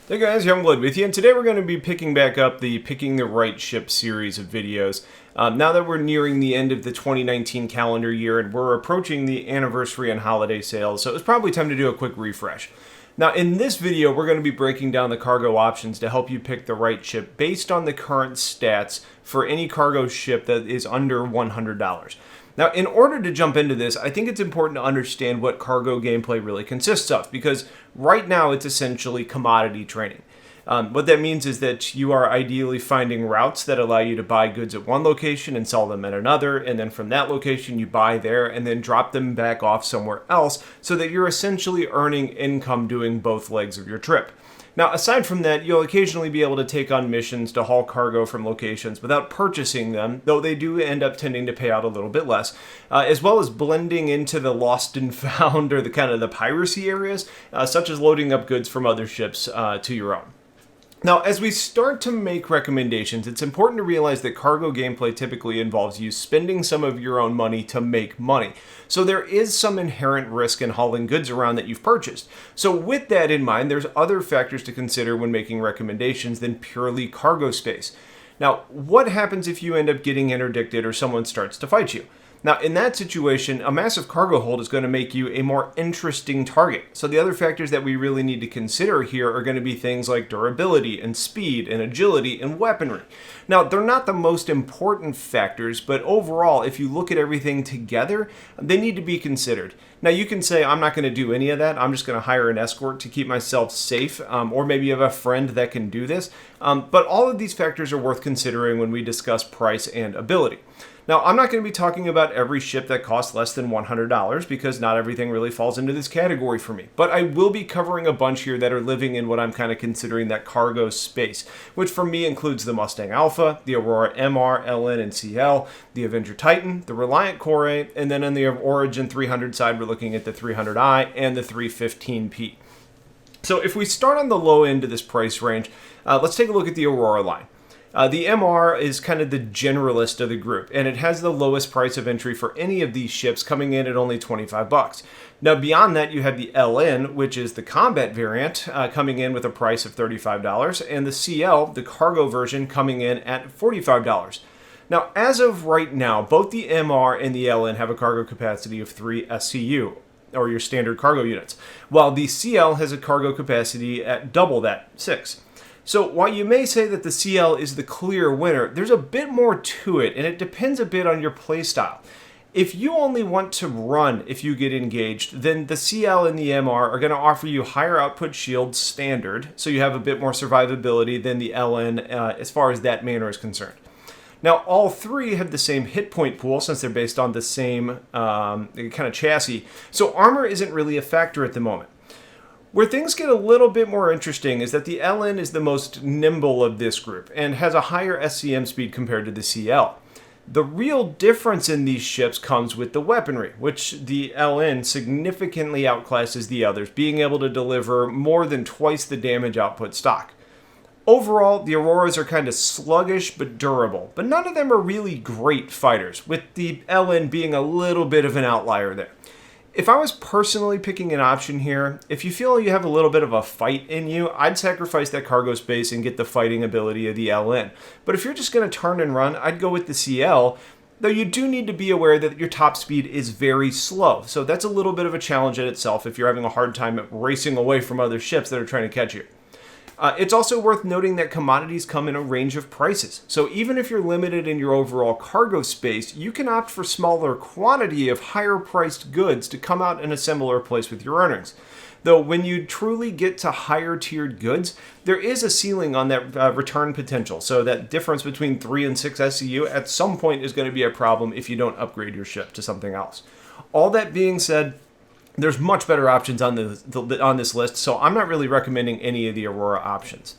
Hey guys, Youngblood with you, and today we're going to be picking back up the Picking the Right Ship series of videos. Now that we're nearing the end of the 2019 calendar year and we're approaching the anniversary and holiday sales, so it's probably time to do a quick refresh. Now in this video, we're going to be breaking down the cargo options to help you pick the right ship based on the current stats for any cargo ship that is under $100. Now, in order to jump into this, I think it's important to understand what cargo gameplay really consists of, because right now it's essentially commodity trading. What that means is that you are ideally finding routes that allow you to buy goods at one location and sell them at another, and then from that location you buy there and then drop them back off somewhere else, so that you're essentially earning income doing both legs of your trip. Now, aside from that, you'll occasionally be able to take on missions to haul cargo from locations without purchasing them, though they do end up tending to pay out a little bit less, as well as blending into the lost and found or the kind of the piracy areas, such as loading up goods from other ships to your own. Now, as we start to make recommendations, it's important to realize that cargo gameplay typically involves you spending some of your own money to make money. So there is some inherent risk in hauling goods around that you've purchased. So with that in mind, there's other factors to consider when making recommendations than purely cargo space. Now, what happens if you end up getting interdicted or someone starts to fight you? Now, in that situation, a massive cargo hold is going to make you a more interesting target. So the other factors that we really need to consider here are going to be things like durability and speed and agility and weaponry. Now, they're not the most important factors, but overall, if you look at everything together, they need to be considered. Now, you can say, I'm not going to do any of that. I'm just going to hire an escort to keep myself safe, or maybe you have a friend that can do this. But all of these factors are worth considering when we discuss price and ability. Now, I'm not going to be talking about every ship that costs less than $100 because not everything really falls into this category for me. But I will be covering a bunch here that are living in what I'm kind of considering that cargo space, which for me includes the Mustang Alpha, the Aurora MR, LN, and CL, the Avenger Titan, the Reliant Corre, and then on the Origin 300 side, we're looking at the 300i and the 315p. So if we start on the low end of this price range, let's take a look at the Aurora line. The MR is kind of the generalist of the group, and it has the lowest price of entry for any of these ships, coming in at only $25. Now, beyond that, you have the LN, which is the combat variant, coming in with a price of $35, and the CL, the cargo version, coming in at $45. Now, as of right now, both the MR and the LN have a cargo capacity of 3 SCU, or your standard cargo units, while the CL has a cargo capacity at double that, 6. So while you may say that the CL is the clear winner, there's a bit more to it, and it depends a bit on your playstyle. If you only want to run if you get engaged, then the CL and the MR are going to offer you higher output shields standard, so you have a bit more survivability than the LN as far as that manner is concerned. Now, all three have the same hit point pool since they're based on the same kind of chassis, so armor isn't really a factor at the moment. Where things get a little bit more interesting is that the LN is the most nimble of this group and has a higher SCM speed compared to the CL. The real difference in these ships comes with the weaponry, which the LN significantly outclasses the others, being able to deliver more than twice the damage output stock. Overall, the Auroras are kind of sluggish but durable, but none of them are really great fighters, with the LN being a little bit of an outlier there. If I was personally picking an option here, if you feel you have a little bit of a fight in you, I'd sacrifice that cargo space and get the fighting ability of the LN. But if you're just going to turn and run, I'd go with the CL, though you do need to be aware that your top speed is very slow. So that's a little bit of a challenge in itself if you're having a hard time racing away from other ships that are trying to catch you. It's also worth noting that commodities come in a range of prices. So even if you're limited in your overall cargo space, you can opt for smaller quantity of higher priced goods to come out in a similar place with your earnings. Though when you truly get to higher tiered goods, there is a ceiling on that return potential. So that difference between 3 and 6 SCU at some point is going to be a problem if you don't upgrade your ship to something else. All that being said, there's much better options on this list, so I'm not really recommending any of the Aurora options.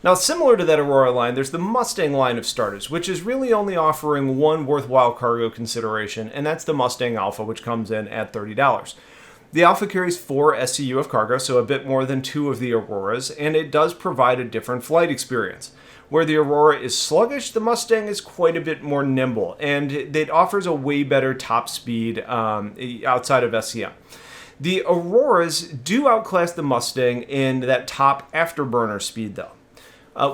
Now, similar to that Aurora line, there's the Mustang line of starters, which is really only offering one worthwhile cargo consideration, and that's the Mustang Alpha, which comes in at $30. The Alpha carries 4 SCU of cargo, so a bit more than 2 of the Auroras, and it does provide a different flight experience. Where the Aurora is sluggish, the Mustang is quite a bit more nimble, and it offers a way better top speed outside of SCM. The Auroras do outclass the Mustang in that top afterburner speed, though.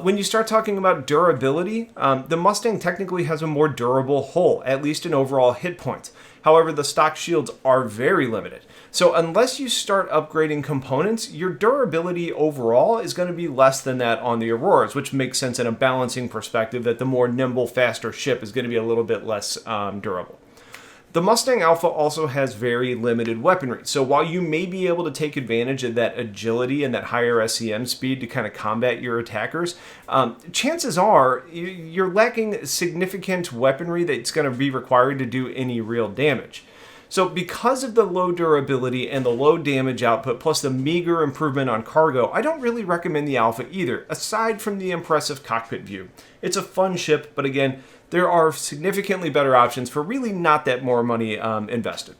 When you start talking about durability, the Mustang technically has a more durable hull, at least in overall hit points. However, the stock shields are very limited. So unless you start upgrading components, your durability overall is going to be less than that on the Auroras, which makes sense in a balancing perspective that the more nimble, faster ship is going to be a little bit less durable. The Mustang Alpha also has very limited weaponry, so while you may be able to take advantage of that agility and that higher SCM speed to kind of combat your attackers, chances are you're lacking significant weaponry that's going to be required to do any real damage. So because of the low durability and the low damage output, plus the meager improvement on cargo, I don't really recommend the Alpha either, aside from the impressive cockpit view. It's a fun ship, but again, there are significantly better options for really not that more money invested.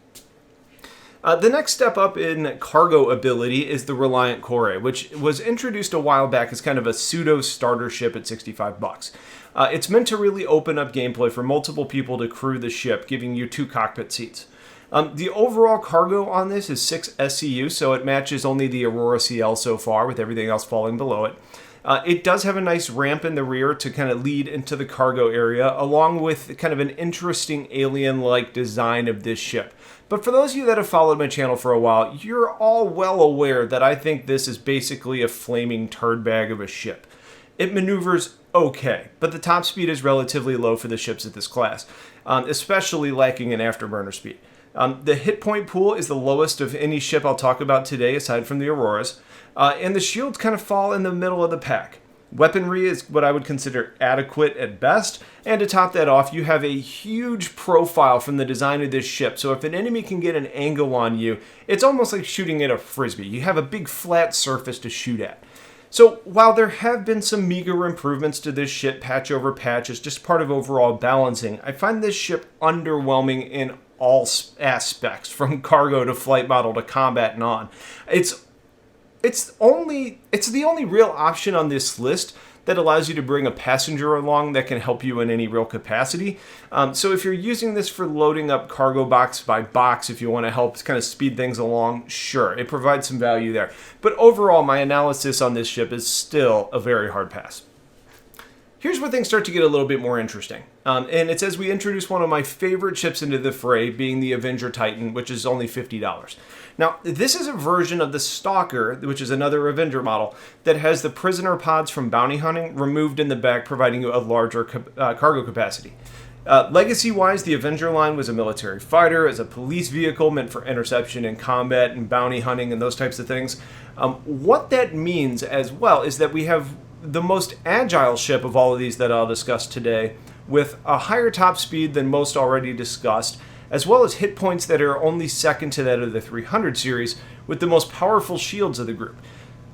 The next step up in cargo ability is the Reliant Corre, which was introduced a while back as kind of a pseudo starter ship at $65. It's meant to really open up gameplay for multiple people to crew the ship, giving you 2 cockpit seats. The overall cargo on this is 6 SCU, so it matches only the Aurora CL so far, with everything else falling below it. It does have a nice ramp in the rear to kind of lead into the cargo area, along with kind of an interesting alien-like design of this ship. But for those of you that have followed my channel for a while, you're all well aware that I think this is basically a flaming turd bag of a ship. It maneuvers okay, but the top speed is relatively low for the ships of this class, especially lacking in afterburner speed. The hit point pool is the lowest of any ship I'll talk about today, aside from the Auroras, and the shields kind of fall in the middle of the pack. Weaponry is what I would consider adequate at best, and to top that off, you have a huge profile from the design of this ship, so if an enemy can get an angle on you, it's almost like shooting at a frisbee. You have a big flat surface to shoot at. So while there have been some meager improvements to this ship patch over patch as just part of overall balancing, I find this ship underwhelming in all aspects, from cargo to flight model to combat and on. It's the only real option on this list that allows you to bring a passenger along that can help you in any real capacity. So if you're using this for loading up cargo box by box, if you want to help kind of speed things along, sure, it provides some value there. But overall, my analysis on this ship is still a very hard pass. Here's where things start to get a little bit more interesting. And it's as we introduce one of my favorite ships into the fray, being the Avenger Titan, which is only $50. Now, this is a version of the Stalker, which is another Avenger model, that has the prisoner pods from bounty hunting removed in the back, providing you a larger cargo capacity. Legacy-wise, the Avenger line was a military fighter, as a police vehicle meant for interception and combat and bounty hunting and those types of things. What that means as well is that we have the most agile ship of all of these that I'll discuss today, with a higher top speed than most already discussed, as well as hit points that are only second to that of the 300 series, with the most powerful shields of the group.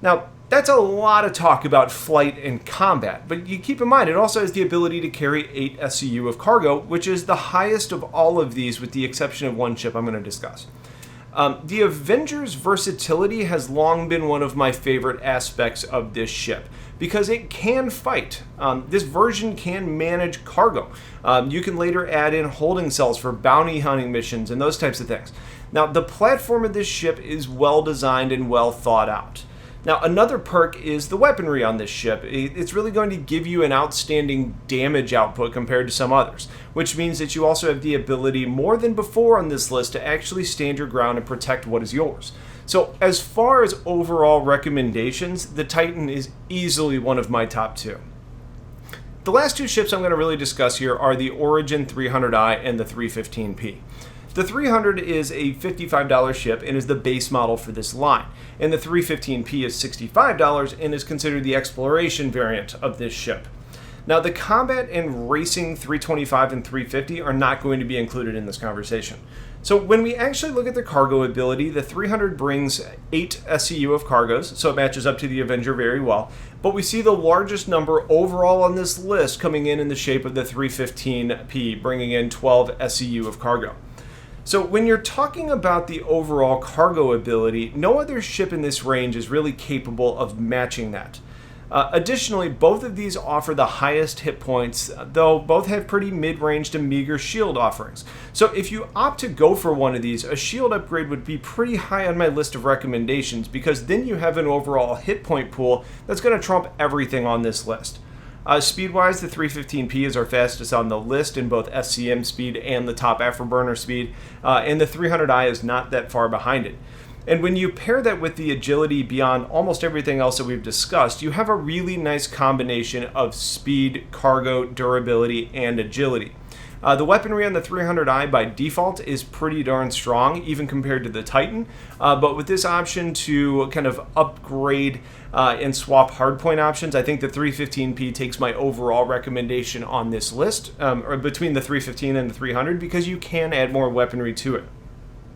Now, that's a lot of talk about flight and combat, but you keep in mind it also has the ability to carry 8 SCU of cargo, which is the highest of all of these with the exception of one ship I'm going to discuss. The Avenger's versatility has long been one of my favorite aspects of this ship, because it can fight. This version can manage cargo. You can later add in holding cells for bounty hunting missions and those types of things. Now, the platform of this ship is well designed and well thought out. Now, another perk is the weaponry on this ship. It's really going to give you an outstanding damage output compared to some others, which means that you also have the ability, more than before on this list, to actually stand your ground and protect what is yours. So as far as overall recommendations, the Titan is easily one of my top 2. The last 2 ships I'm going to really discuss here are the Origin 300i and the 315P. The 300 is a $55 ship and is the base model for this line, and the 315P is $65 and is considered the exploration variant of this ship. Now, the combat and racing 325 and 350 are not going to be included in this conversation. So when we actually look at the cargo ability, the 300 brings 8 SCU of cargoes, so it matches up to the Avenger very well, but we see the largest number overall on this list coming in the shape of the 315P, bringing in 12 SCU of cargo. So when you're talking about the overall cargo ability, no other ship in this range is really capable of matching that. Additionally, both of these offer the highest hit points, though both have pretty mid-range to meager shield offerings. So if you opt to go for one of these, a shield upgrade would be pretty high on my list of recommendations, because then you have an overall hit point pool that's going to trump everything on this list. Speed-wise, the 315p is our fastest on the list in both SCM speed and the top afterburner speed, and the 300i is not that far behind it. And when you pair that with the agility beyond almost everything else that we've discussed, you have a really nice combination of speed, cargo, durability, and agility. The weaponry on the 300i by default is pretty darn strong, even compared to the Titan, but with this option to kind of upgrade and swap hardpoint options, I think the 315p takes my overall recommendation on this list, or between the 315 and the 300, because you can add more weaponry to it.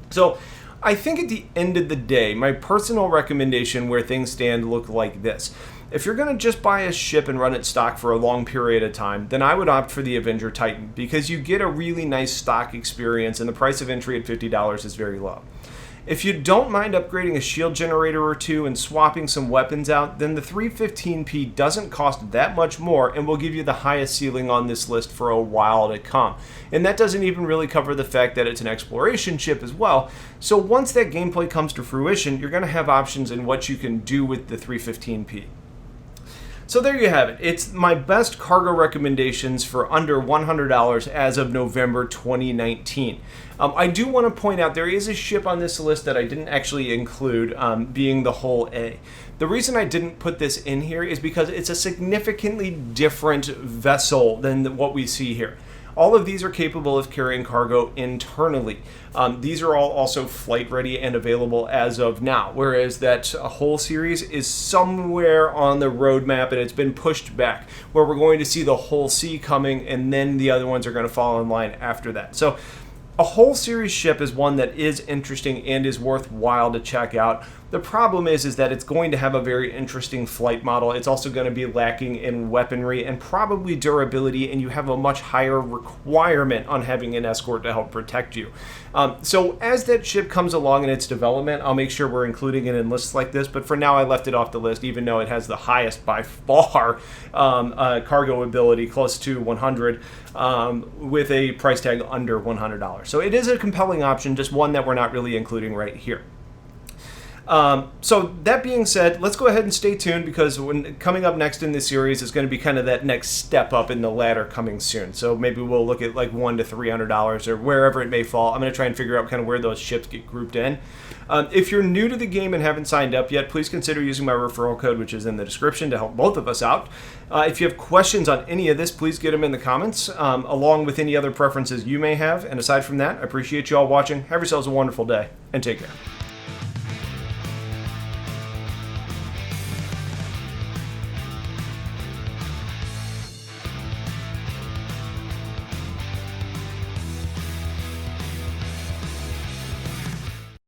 So I think at the end of the day, my personal recommendation where things stand look like this. If you're going to just buy a ship and run it stock for a long period of time, then I would opt for the Avenger Titan, because you get a really nice stock experience and the price of entry at $50 is very low. If you don't mind upgrading a shield generator or two and swapping some weapons out, then the 315p doesn't cost that much more and will give you the highest ceiling on this list for a while to come. And that doesn't even really cover the fact that it's an exploration ship as well. So once that gameplay comes to fruition, you're going to have options in what you can do with the 315p. So there you have it. It's my best cargo recommendations for under $100 as of November 2019. I do want to point out there is a ship on this list that I didn't actually include, being the Hull A. The reason I didn't put this in here is because it's a significantly different vessel than what we see here. All of these are capable of carrying cargo internally. These are all also flight ready and available as of now, whereas that whole series is somewhere on the roadmap and it's been pushed back, where we're going to see the Hull C coming and then the other ones are going to fall in line after that. So a whole series ship is one that is interesting and is worthwhile to check out. The problem is that it's going to have a very interesting flight model. It's also going to be lacking in weaponry and probably durability, and you have a much higher requirement on having an escort to help protect you. So as that ship comes along in its development, I'll make sure we're including it in lists like this, but for now I left it off the list, even though it has the highest by far cargo ability, close to 100, with a price tag under $100. So it is a compelling option, just one that we're not really including right here. So that being said, let's go ahead and stay tuned, because coming up next in this series is going to be kind of that next step up in the ladder coming soon. So maybe we'll look at like $100 to $300 or wherever it may fall. I'm going to try and figure out kind of where those ships get grouped in. If you're new to the game and haven't signed up yet, please consider using my referral code, which is in the description, to help both of us out. If you have questions on any of this, please get them in the comments, along with any other preferences you may have. And aside from that, I appreciate you all watching. Have yourselves a wonderful day, and take care.